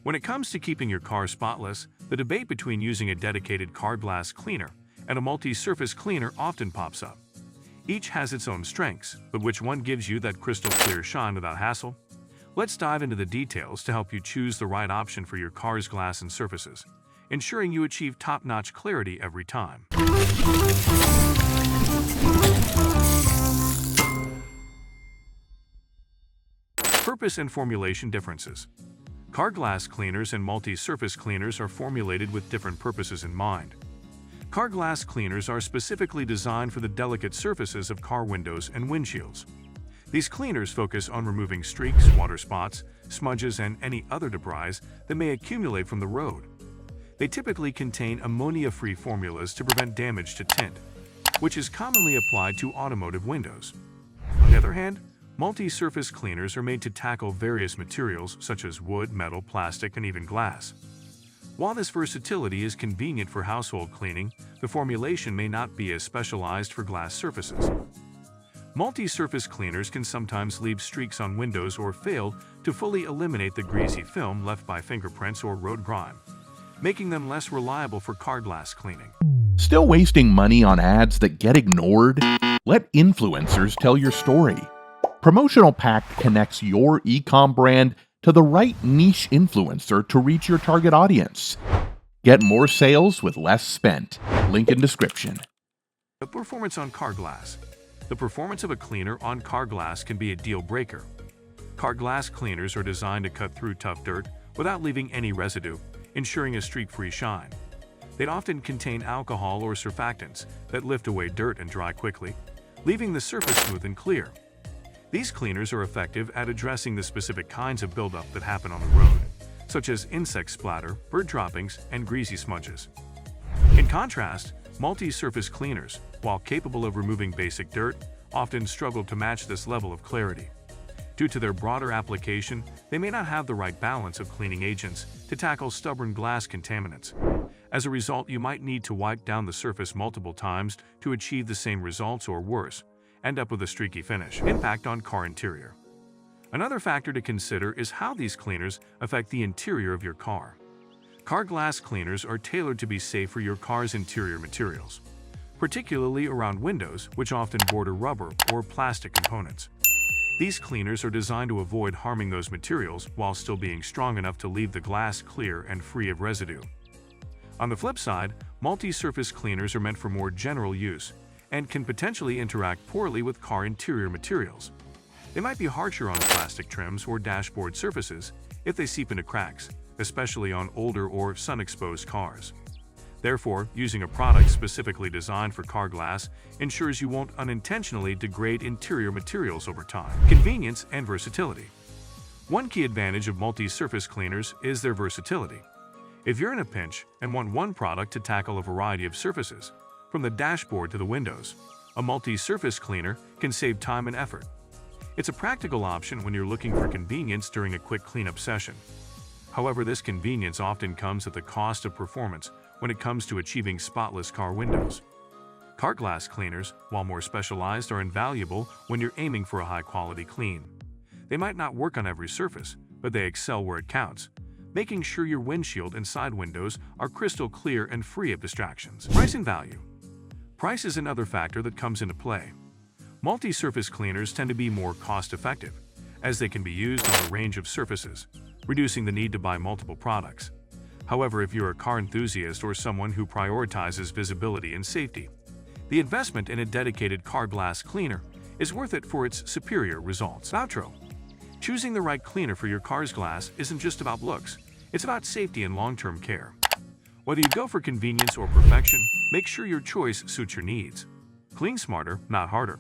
When it comes to keeping your car spotless, the debate between using a dedicated car glass cleaner and a multi-surface cleaner often pops up. Each has its own strengths, but which one gives you that crystal clear shine without hassle? Let's dive into the details to help you choose the right option for your car's glass and surfaces, ensuring you achieve top-notch clarity every time. Purpose and formulation differences. Car glass cleaners and multi-surface cleaners are formulated with different purposes in mind. Car glass cleaners are specifically designed for the delicate surfaces of car windows and windshields. These cleaners focus on removing streaks, water spots, smudges, and any other debris that may accumulate from the road. They typically contain ammonia-free formulas to prevent damage to tint, which is commonly applied to automotive windows. On the other hand, multi-surface cleaners are made to tackle various materials such as wood, metal, plastic, and even glass. While this versatility is convenient for household cleaning, the formulation may not be as specialized for glass surfaces. Multi-surface cleaners can sometimes leave streaks on windows or fail to fully eliminate the greasy film left by fingerprints or road grime, making them less reliable for car glass cleaning. Still wasting money on ads that get ignored? Let influencers tell your story. Promotional Pact connects your e-com brand to the right niche influencer to reach your target audience. Get more sales with less spent. Link in description. The performance on car glass. The performance of a cleaner on car glass can be a deal breaker. Car glass cleaners are designed to cut through tough dirt without leaving any residue, ensuring a streak-free shine. They often contain alcohol or surfactants that lift away dirt and dry quickly, leaving the surface smooth and clear. These cleaners are effective at addressing the specific kinds of buildup that happen on the road, such as insect splatter, bird droppings, and greasy smudges. In contrast, multi-surface cleaners, while capable of removing basic dirt, often struggle to match this level of clarity. Due to their broader application, they may not have the right balance of cleaning agents to tackle stubborn glass contaminants. As a result, you might need to wipe down the surface multiple times to achieve the same results, or worse, end up with a streaky finish. Impact on car interior. Another factor to consider is how these cleaners affect the interior of your car. Car glass cleaners are tailored to be safe for your car's interior materials, particularly around windows, which often border rubber or plastic components. These cleaners are designed to avoid harming those materials while still being strong enough to leave the glass clear and free of residue. On the flip side, multi-surface cleaners are meant for more general use and can potentially interact poorly with car interior materials. They might be harsher on plastic trims or dashboard surfaces if they seep into cracks, especially on older or sun-exposed cars. Therefore, using a product specifically designed for car glass ensures you won't unintentionally degrade interior materials over time. Convenience and versatility. One key advantage of multi-surface cleaners is their versatility. If you're in a pinch and want one product to tackle a variety of surfaces, from the dashboard to the windows, a multi-surface cleaner can save time and effort. It's a practical option when you're looking for convenience during a quick cleanup session. However, this convenience often comes at the cost of performance when it comes to achieving spotless car windows. Car glass cleaners, while more specialized, are invaluable when you're aiming for a high-quality clean. They might not work on every surface, but they excel where it counts, making sure your windshield and side windows are crystal clear and free of distractions. Price and value. Price is another factor that comes into play. Multi-surface cleaners tend to be more cost-effective, as they can be used on a range of surfaces, reducing the need to buy multiple products. However, if you're a car enthusiast or someone who prioritizes visibility and safety, the investment in a dedicated car glass cleaner is worth it for its superior results. Outro. Choosing the right cleaner for your car's glass isn't just about looks, it's about safety and long-term care. Whether you go for convenience or perfection, make sure your choice suits your needs. Clean smarter, not harder.